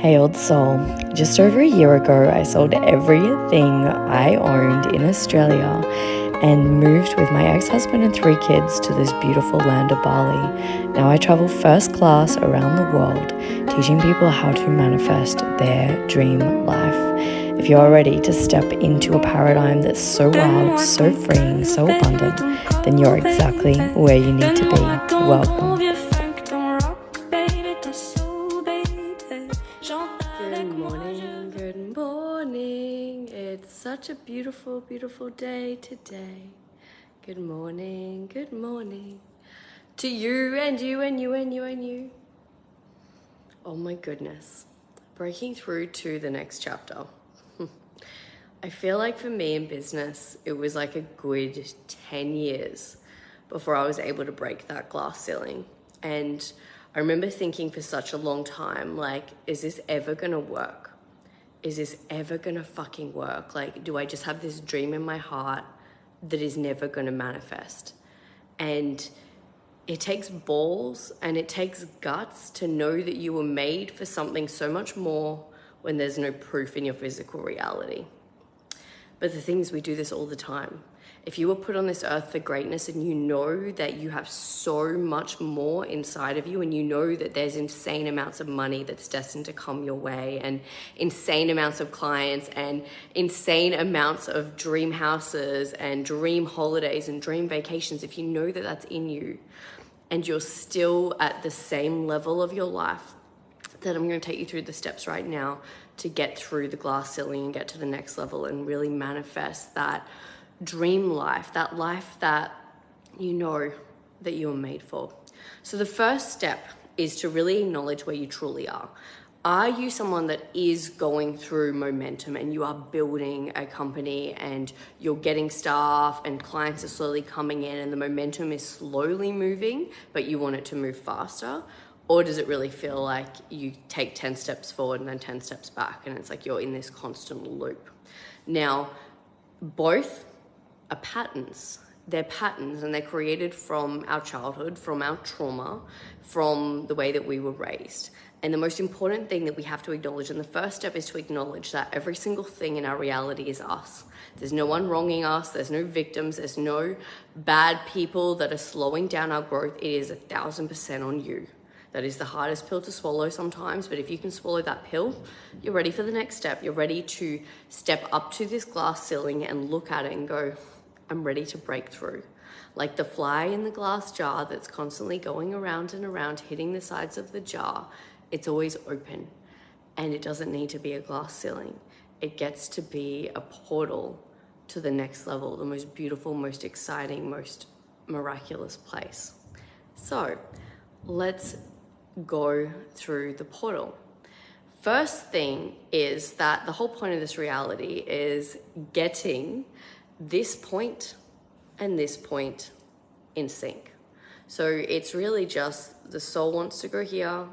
Hey old soul, just over a year ago I sold everything I owned in Australia and moved with my ex-husband and 3 kids to this beautiful land of Bali. Now I travel first class around the world, teaching people how to manifest their dream life. If you're ready to step into a paradigm that's so wild, so freeing, so abundant, then you're exactly where you need to be. Welcome. Good morning. It's such a beautiful, beautiful day today. Good morning to you and you and you and you and you. Oh my goodness. Breaking through to the next chapter. I feel like for me in business, it was like a good 10 years before I was able to break that glass ceiling. And I remember thinking for such a long time, like, is this ever gonna work? Is this ever gonna fucking work? Like, do I just have this dream in my heart that is never gonna manifest? And it takes balls and it takes guts to know that you were made for something so much more when there's no proof in your physical reality. But the thing is, we do this all the time. If you were put on this earth for greatness and you know that you have so much more inside of you, and you know that there's insane amounts of money that's destined to come your way, and insane amounts of clients, and insane amounts of dream houses and dream holidays and dream vacations, if you know that that's in you and you're still at the same level of your life, that I'm going to take you through the steps right now to get through the glass ceiling and get to the next level and really manifest that dream life that you know that you were made for. So the first step is to really acknowledge where you truly are. Are you someone that is going through momentum and you are building a company and you're getting staff and clients are slowly coming in and the momentum is slowly moving, but you want it to move faster? Or does it really feel like you take 10 steps forward and then 10 steps back and it's like you're in this constant loop? Now, both are patterns. They're patterns and they're created from our childhood, from our trauma, from the way that we were raised. And the most important thing that we have to acknowledge, and the first step is to acknowledge that every single thing in our reality is us. There's no one wronging us. There's no victims. There's no bad people that are slowing down our growth. It is 1,000% on you. That is the hardest pill to swallow sometimes, but if you can swallow that pill, you're ready for the next step. You're ready to step up to this glass ceiling and look at it and go, I'm ready to break through. Like the fly in the glass jar that's constantly going around and around, hitting the sides of the jar, it's always open. And it doesn't need to be a glass ceiling. It gets to be a portal to the next level, the most beautiful, most exciting, most miraculous place. So let's go through the portal. First thing is that the whole point of this reality is getting this point and this point in sync. So it's really just the soul wants to go here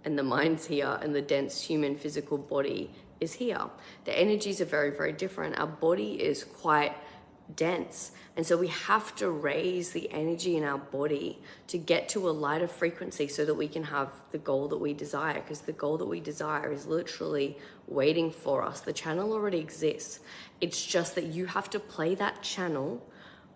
and the mind's here and the dense human physical body is here. The energies are very, very different. Our body is quite dense. And so we have to raise the energy in our body to get to a lighter frequency so that we can have the goal that we desire, because the goal that we desire is literally waiting for us. The channel already exists. It's just that you have to play that channel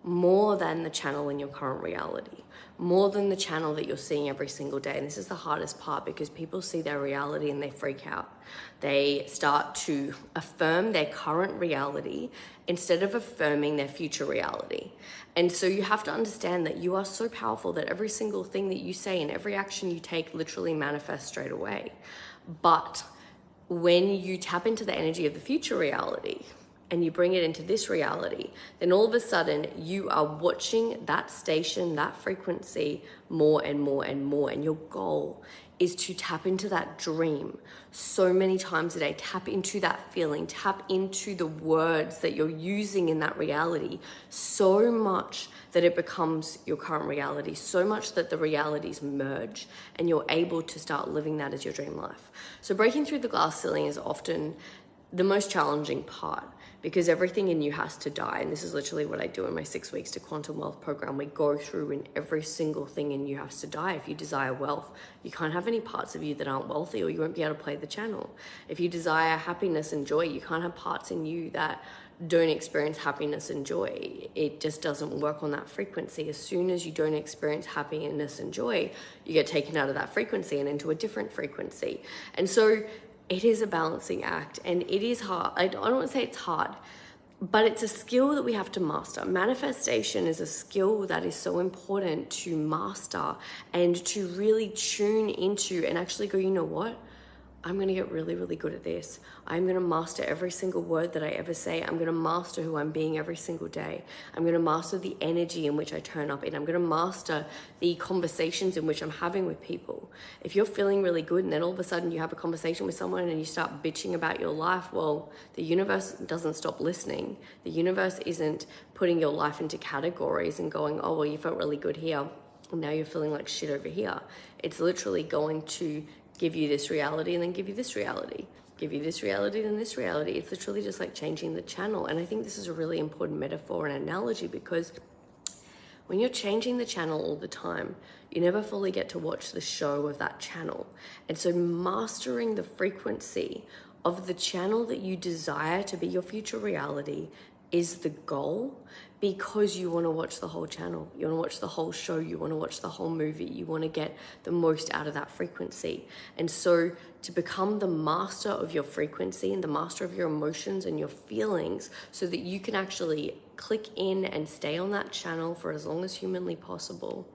more than the channel in your current reality, more than the channel that you're seeing every single day. And this is the hardest part, because people see their reality and they freak out. They start to affirm their current reality instead of affirming their future reality. And so you have to understand that you are so powerful that every single thing that you say and every action you take literally manifests straight away. But when you tap into the energy of the future reality and you bring it into this reality, then all of a sudden you are watching that station, that frequency more and more and more. And your goal is to tap into that dream so many times a day, tap into that feeling, tap into the words that you're using in that reality so much that it becomes your current reality, so much that the realities merge and you're able to start living that as your dream life. So breaking through the glass ceiling is often the most challenging part, because everything in you has to die. And this is literally what I do in my 6 weeks to quantum wealth program. We go through and every single thing in you has to die. If you desire wealth, you can't have any parts of you that aren't wealthy, or you won't be able to play the channel. If you desire happiness and joy, you can't have parts in you that don't experience happiness and joy. It just doesn't work on that frequency. As soon as you don't experience happiness and joy, you get taken out of that frequency and into a different frequency. And so it is a balancing act, and it is hard. I don't want to say it's hard, but it's a skill that we have to master. Manifestation is a skill that is so important to master and to really tune into and actually go, you know what? I'm going to get really, really good at this. I'm going to master every single word that I ever say. I'm going to master who I'm being every single day. I'm going to master the energy in which I turn up in. I'm going to master the conversations in which I'm having with people. If you're feeling really good and then all of a sudden you have a conversation with someone and you start bitching about your life, well, the universe doesn't stop listening. The universe isn't putting your life into categories and going, oh, well, you felt really good here, and now you're feeling like shit over here. It's literally going to give you this reality and then give you this reality, give you this reality, then this reality. It's literally just like changing the channel. And I think this is a really important metaphor and analogy, because when you're changing the channel all the time, you never fully get to watch the show of that channel. And so mastering the frequency of the channel that you desire to be your future reality is the goal, because you want to watch the whole channel. You want to watch the whole show. You want to watch the whole movie. You want to get the most out of that frequency. And so to become the master of your frequency and the master of your emotions and your feelings, so that you can actually click in and stay on that channel for as long as humanly possible,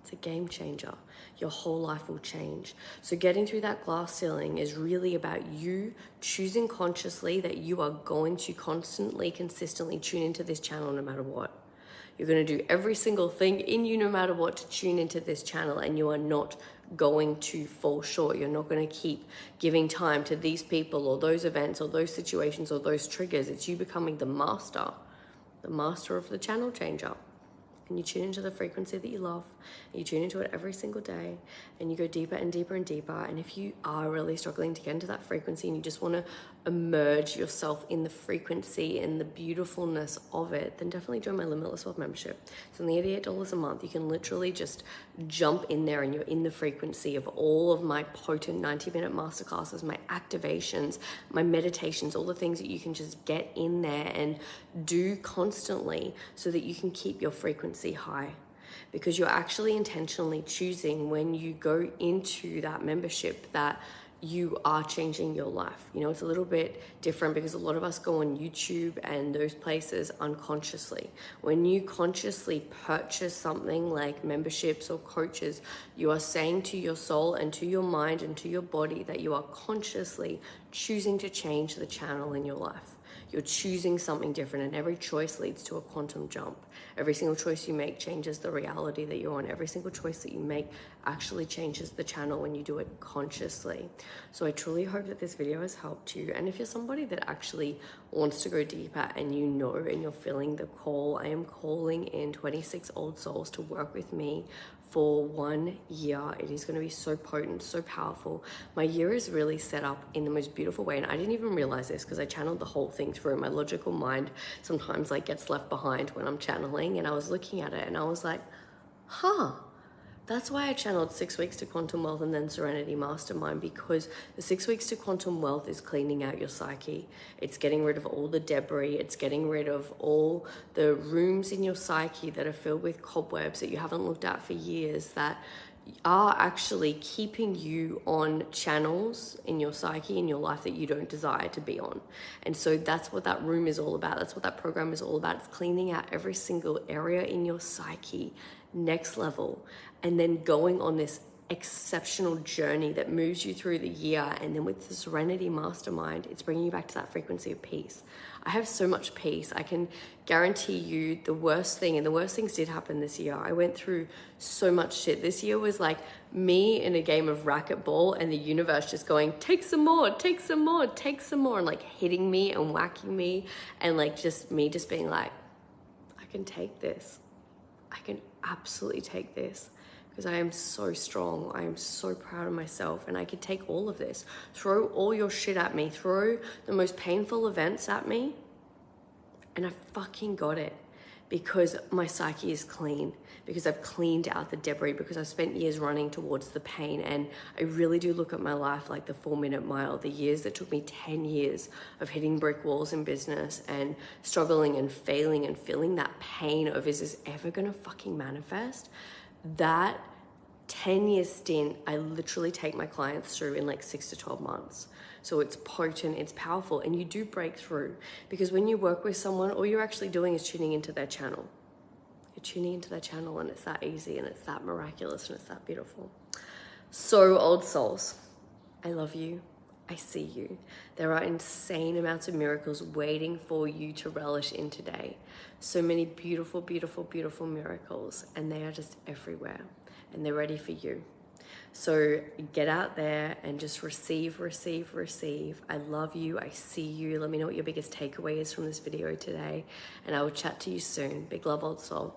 it's a game changer. Your whole life will change. So getting through that glass ceiling is really about you choosing consciously that you are going to constantly, consistently tune into this channel no matter what. You're going to do every single thing in you no matter what to tune into this channel, and you are not going to fall short. You're not going to keep giving time to these people or those events or those situations or those triggers. It's you becoming the master of the channel changer. And you tune into the frequency that you love, and you tune into it every single day, and you go deeper and deeper and deeper. And if you are really struggling to get into that frequency and you just want to immerse yourself in the frequency and the beautifulness of it, then definitely join my Limitless Wealth membership. It's only $88 a month. You can literally just jump in there and you're in the frequency of all of my potent 90-minute masterclasses, my activations, my meditations, all the things that you can just get in there and do constantly so that you can keep your frequency high. Because you're actually intentionally choosing, when you go into that membership, that you are changing your life. You know, it's a little bit different because a lot of us go on YouTube and those places unconsciously. When you consciously purchase something like memberships or coaches, you are saying to your soul and to your mind and to your body that you are consciously choosing to change the channel in your life. You're choosing something different, and every choice leads to a quantum jump. Every single choice you make changes the reality that you're on. Every single choice that you make actually changes the channel when you do it consciously. So I truly hope that this video has helped you. And if you're somebody that actually wants to go deeper and you know and you're feeling the call, I am calling in 26 old souls to work with me for 1 year. It is going to be so potent, so powerful. My year is really set up in the most beautiful way, and I didn't even realize this because I channeled the whole thing through. My logical mind sometimes like gets left behind when I'm channeling, and I was looking at it and I was like, that's why I channeled 6 weeks to Quantum Wealth and then Serenity Mastermind, because the 6 weeks to Quantum Wealth is cleaning out your psyche. It's getting rid of all the debris. It's getting rid of all the rooms in your psyche that are filled with cobwebs that you haven't looked at for years, that are actually keeping you on channels in your psyche, in your life, that you don't desire to be on. And so that's what that room is all about. That's what that program is all about. It's cleaning out every single area in your psyche, next level, and then going on this exceptional journey that moves you through the year. And then with the Serenity Mastermind, it's bringing you back to that frequency of peace. I have so much peace. I can guarantee you the worst thing, and the worst things did happen this year. I went through so much shit. This year was like me in a game of racquetball and the universe just going, take some more, take some more, take some more, and like hitting me and whacking me, and like just me just being like, I can take this. I can absolutely take this, because I am so strong. I am so proud of myself, and I can take all of this. Throw all your shit at me. Throw the most painful events at me, and I fucking got it, because my psyche is clean, because I've cleaned out the debris, because I've spent years running towards the pain. And I really do look at my life like the 4-minute mile, the years that took me 10 years of hitting brick walls in business and struggling and failing and feeling that pain of, is this ever gonna fucking manifest? That 10-year stint, I literally take my clients through in like 6 to 12 months. So it's potent, it's powerful, and you do break through, because when you work with someone, all you're actually doing is tuning into their channel. You're tuning into their channel, and it's that easy, and it's that miraculous, and it's that beautiful. So old souls, I love you. I see you. There are insane amounts of miracles waiting for you to relish in today. So many beautiful, beautiful, beautiful miracles, and they are just everywhere, and they're ready for you. So get out there and just receive, receive, receive. I love you. I see you. Let me know what your biggest takeaway is from this video today, and I will chat to you soon. Big love, old soul.